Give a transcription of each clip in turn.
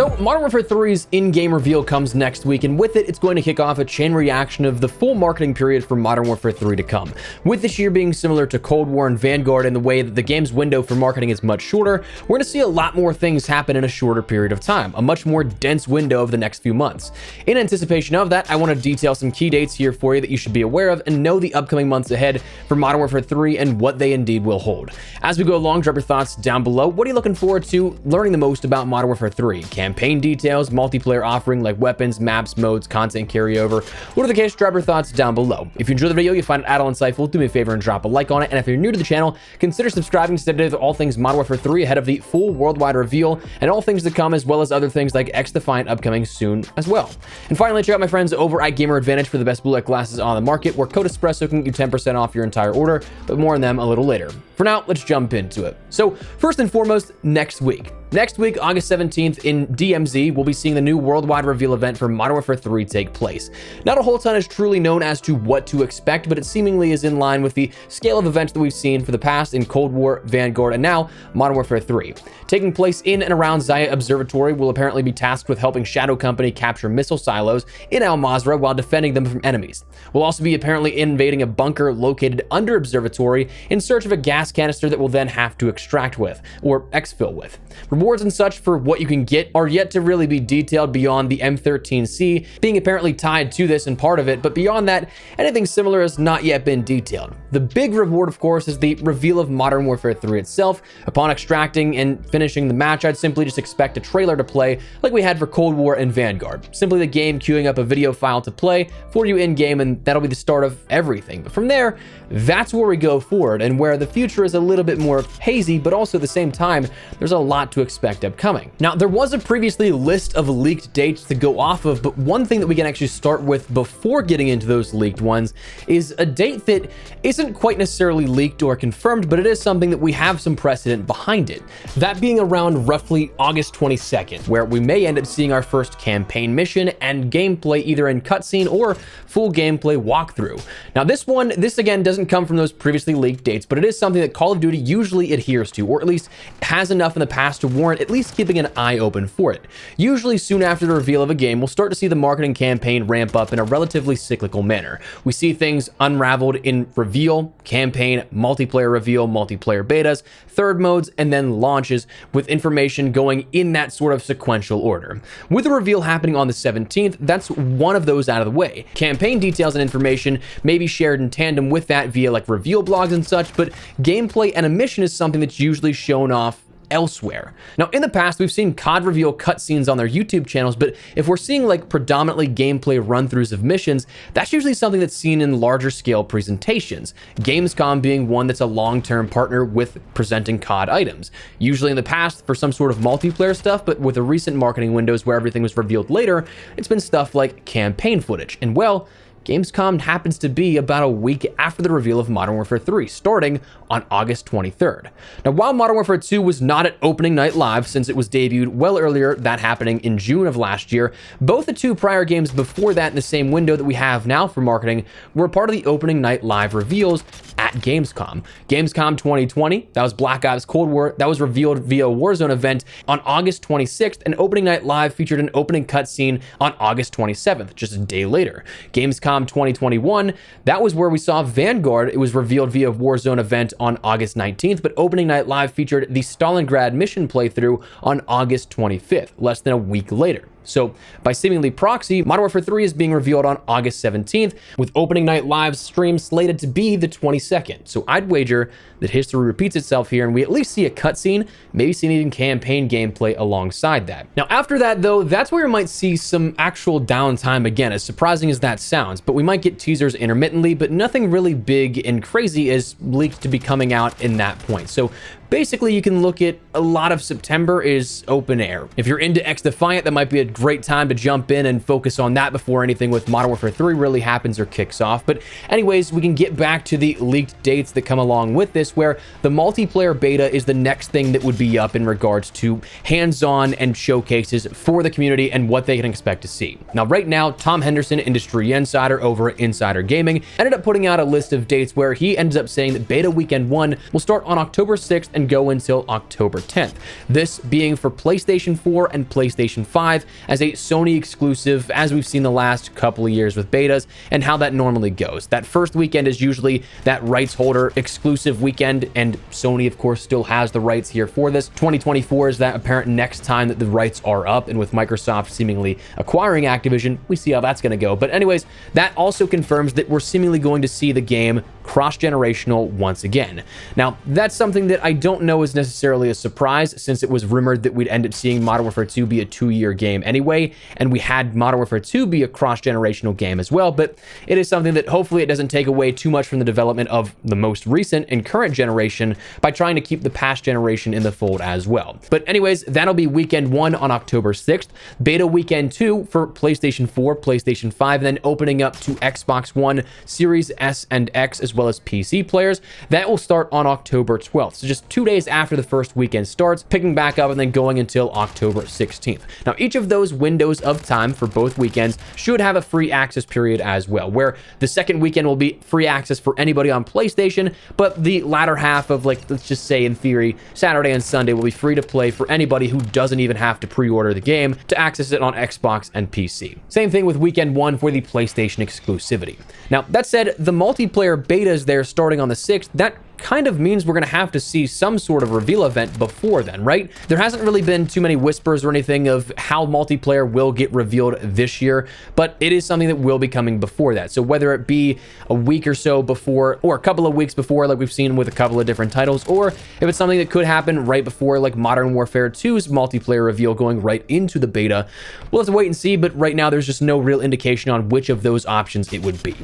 So Modern Warfare 3's in-game reveal comes next week, and with it, it's going to kick off a chain reaction of the full marketing period for Modern Warfare 3 to come. With this year being similar to Cold War and Vanguard in the way that the game's window for marketing is much shorter, we're going to see a lot more things happen in a shorter period of time, a much more dense window of the next few months. In anticipation of that, I want to detail some key dates here for you that you should be aware of and know the upcoming months ahead for Modern Warfare 3 and what they indeed will hold. As we go along, drop your thoughts down below. What are you looking forward to learning the most about Modern Warfare 3? Campaign details, multiplayer offering like weapons, maps, modes, content carryover. Whatever the case, drop your thoughts down below. If you enjoyed the video, you find it at all insightful, do me a favor and drop a like on it. And if you're new to the channel, consider subscribing to stay updated with all things Modern Warfare 3 ahead of the full worldwide reveal and all things to come, as well as other things like X-Defiant upcoming soon as well. And finally, check out my friends over at Gamer Advantage for the best blue light glasses on the market, where code Espresso can get you 10% off your entire order, but more on them a little later. For now, let's jump into it. So first and foremost, next week, August 17th in DMZ, we'll be seeing the new worldwide reveal event for Modern Warfare 3 take place. Not a whole ton is truly known as to what to expect, but it seemingly is in line with the scale of events that we've seen for the past in Cold War, Vanguard, and now Modern Warfare 3. Taking place in and around Zaya Observatory, will apparently be tasked with helping Shadow Company capture missile silos in Al Mazrah while defending them from enemies. We'll also be apparently invading a bunker located under Observatory in search of a gas canister that we'll then have to extract with, or exfil with. Rewards and such for what you can get are yet to really be detailed beyond the M13C being apparently tied to this and part of it, but beyond that, anything similar has not yet been detailed. The big reward, of course, is the reveal of Modern Warfare 3 itself. Upon extracting and finishing the match, I'd simply just expect a trailer to play like we had for Cold War and Vanguard. Simply the game queuing up a video file to play for you in-game, and that'll be the start of everything. But from there, that's where we go forward, and where the future is a little bit more hazy, but also at the same time, there's a lot to expect upcoming. Now, there was a previously list of leaked dates to go off of, but one thing that we can actually start with before getting into those leaked ones is a date that isn't quite necessarily leaked or confirmed, but it is something that we have some precedent behind it. That being around roughly August 22nd, where we may end up seeing our first campaign mission and gameplay either in cutscene or full gameplay walkthrough. Now, this again doesn't come from those previously leaked dates, but it is something that Call of Duty usually adheres to, or at least has enough in the past to warrant at least keeping an eye open for it. Usually soon after the reveal of a game, we'll start to see the marketing campaign ramp up in a relatively cyclical manner. We see things unraveled in reveal, campaign, multiplayer reveal, multiplayer betas, third modes, and then launches, with information going in that sort of sequential order. With the reveal happening on the 17th, that's one of those out of the way. Campaign details and information may be shared in tandem with that via like reveal blogs and such, but gameplay and a mission is something that's usually shown off elsewhere. Now, in the past, we've seen COD reveal cutscenes on their YouTube channels, but if we're seeing like predominantly gameplay run-throughs of missions, that's usually something that's seen in larger scale presentations. Gamescom being one that's a long-term partner with presenting COD items. Usually in the past for some sort of multiplayer stuff, but with the recent marketing windows where everything was revealed later, it's been stuff like campaign footage. And well, Gamescom happens to be about a week after the reveal of Modern Warfare 3, starting on August 23rd. Now, while Modern Warfare 2 was not at opening night live, since it was debuted well earlier, that happening in June of last year, both the two prior games before that in the same window that we have now for marketing were part of the opening night live reveals at Gamescom. Gamescom 2020, that was Black Ops Cold War, that was revealed via Warzone event on August 26th, and opening night live featured an opening cutscene on August 27th, just a day later. Gamescom 2021, that was where we saw Vanguard. It was revealed via Warzone event on August 19th, but opening night live featured the Stalingrad mission playthrough on August 25th, less than a week later. So, by seemingly proxy, Modern Warfare 3 is being revealed on August 17th, with opening night live stream slated to be the 22nd. So I'd wager that history repeats itself here, and we at least see a cutscene, maybe see even campaign gameplay alongside that. Now, after that, though, that's where we might see some actual downtime again, as surprising as that sounds, but we might get teasers intermittently, but nothing really big and crazy is leaked to be coming out in that point. So basically, you can look at a lot of September is open air. If you're into X-Defiant, that might be a great time to jump in and focus on that before anything with Modern Warfare 3 really happens or kicks off. But anyways, we can get back to the leaked dates that come along with this, where the multiplayer beta is the next thing that would be up in regards to hands-on and showcases for the community and what they can expect to see. Now, right now, Tom Henderson, industry insider over at Insider Gaming, ended up putting out a list of dates where he ends up saying that beta weekend 1 will start on October 6th and and go until October 10th. This being for PlayStation 4 and PlayStation 5 as a Sony exclusive, as we've seen the last couple of years with betas and how that normally goes. That first weekend is usually that rights holder exclusive weekend, and Sony, of course, still has the rights here for this. 2024 is that apparent next time that the rights are up, and with Microsoft seemingly acquiring Activision, we see how that's going to go. But anyways, that also confirms that we're seemingly going to see the game cross-generational once again. Now, that's something that I don't know is necessarily a surprise, since it was rumored that we'd end up seeing Modern Warfare 2 be a 2-year game anyway, and we had Modern Warfare 2 be a cross-generational game as well, but it is something that hopefully it doesn't take away too much from the development of the most recent and current generation by trying to keep the past generation in the fold as well. But anyways, that'll be weekend 1 on October 6th, beta weekend 2 for PlayStation 4, PlayStation 5, and then opening up to Xbox One, Series S and X, as well as PC players. That will start on October 12th. So just 2 days after the first weekend starts, picking back up and then going until October 16th. Now, each of those windows of time for both weekends should have a free access period as well, where the second weekend will be free access for anybody on PlayStation, but the latter half of, like, let's just say in theory, Saturday and Sunday will be free to play for anybody who doesn't even have to pre-order the game to access it on Xbox and PC. Same thing with weekend 1 for the PlayStation exclusivity. Now, that said, the multiplayer betas there starting on the 6th, that kind of means we're going to have to see some sort of reveal event before then, right? There hasn't really been too many whispers or anything of how multiplayer will get revealed this year, but it is something that will be coming before that. So whether it be a week or so before, or a couple of weeks before, like we've seen with a couple of different titles, or if it's something that could happen right before, like Modern Warfare 2's multiplayer reveal going right into the beta, we'll have to wait and see, but right now there's just no real indication on which of those options it would be.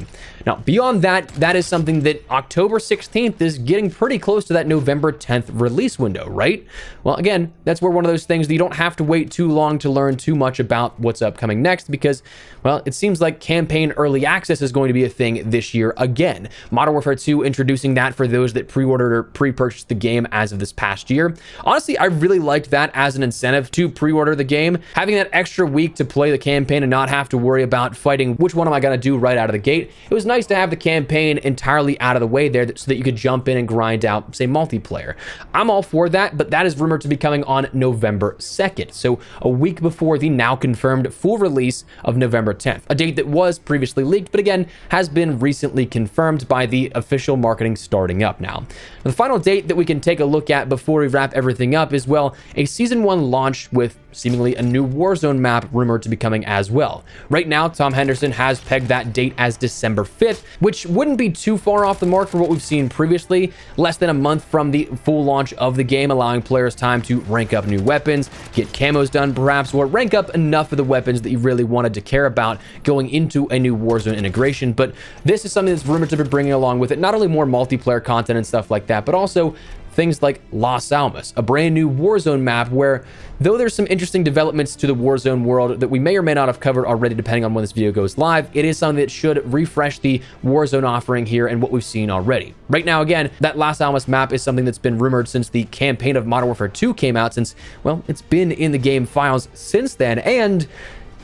Now, beyond that, that is something that October 16th is getting pretty close to that November 10th release window, right? Well, again, that's where one of those things that you don't have to wait too long to learn too much about what's upcoming next, because, well, it seems like campaign early access is going to be a thing this year again. Modern Warfare 2 introducing that for those that pre-ordered or pre-purchased the game as of this past year. Honestly, I really liked that as an incentive to pre-order the game. Having that extra week to play the campaign and not have to worry about fighting which one am I going to do right out of the gate. It was nice to have the campaign entirely out of the way there so that you could jump in and grind out, say, multiplayer. I'm all for that, but that is rumored to be coming on November 2nd, so a week before the now confirmed full release of November 10th, a date that was previously leaked, but again, has been recently confirmed by the official marketing starting up now. The final date that we can take a look at before we wrap everything up is, well, a Season 1 launch with seemingly a new Warzone map rumored to be coming as well. Right now, Tom Henderson has pegged that date as December 5th, which wouldn't be too far off the mark for what we've seen previously, less than a month from the full launch of the game, allowing players time to rank up new weapons, get camos done perhaps, or rank up enough of the weapons that you really wanted to care about going into a new Warzone integration. But this is something that's rumored to be bringing along with it not only more multiplayer content and stuff like that, but also things like Las Almas, a brand new Warzone map where, though there's some interesting developments to the Warzone world that we may or may not have covered already depending on when this video goes live, it is something that should refresh the Warzone offering here and what we've seen already. Right now, again, that Las Almas map is something that's been rumored since the campaign of Modern Warfare 2 came out, since, well, it's been in the game files since then, and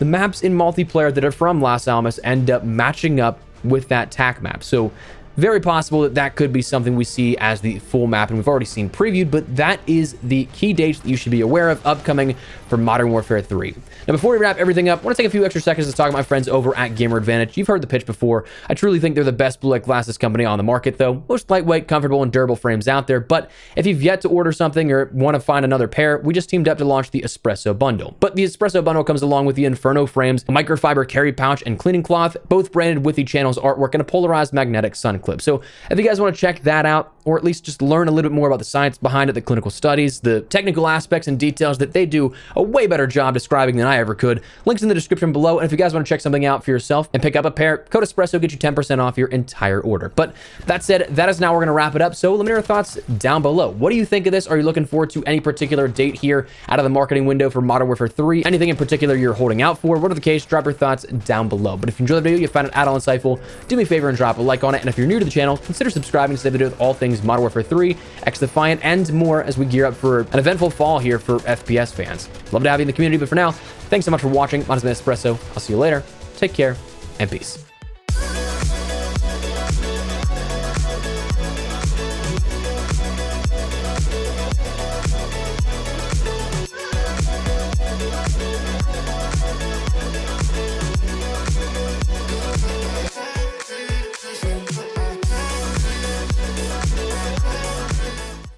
the maps in multiplayer that are from Las Almas end up matching up with that TAC map. So very possible that that could be something we see as the full map, and we've already seen previewed, but that is the key dates that you should be aware of upcoming for Modern Warfare 3. Now, before we wrap everything up, I want to take a few extra seconds to talk to my friends over at Gamer Advantage. You've heard the pitch before. I truly think they're the best blue light glasses company on the market, though. Most lightweight, comfortable, and durable frames out there, but if you've yet to order something or want to find another pair, we just teamed up to launch the Espresso Bundle. But the Espresso Bundle comes along with the Inferno frames, a microfiber carry pouch, and cleaning cloth, both branded with the channel's artwork and a polarized magnetic sun clip. So if you guys want to check that out, or at least just learn a little bit more about the science behind it, the clinical studies, the technical aspects and details that they do a way better job describing than I ever could, links in the description below. And if you guys want to check something out for yourself and pick up a pair, code Espresso gets you 10% off your entire order. But that said, that is now we're going to wrap it up. So let me know your thoughts down below. What do you think of this? Are you looking forward to any particular date here out of the marketing window for Modern Warfare 3? Anything in particular you're holding out for? What are the case? Drop your thoughts down below. But if you enjoyed the video, you found it at all insightful, do me a favor and drop a like on it. And if you're new to the channel, consider subscribing to stay up to date with all things Modern Warfare 3, X-Defiant, and more as we gear up for an eventful fall here for FPS fans. Love to have you in the community, but for now, thanks so much for watching. My name is Espresso. I'll see you later. Take care, and peace.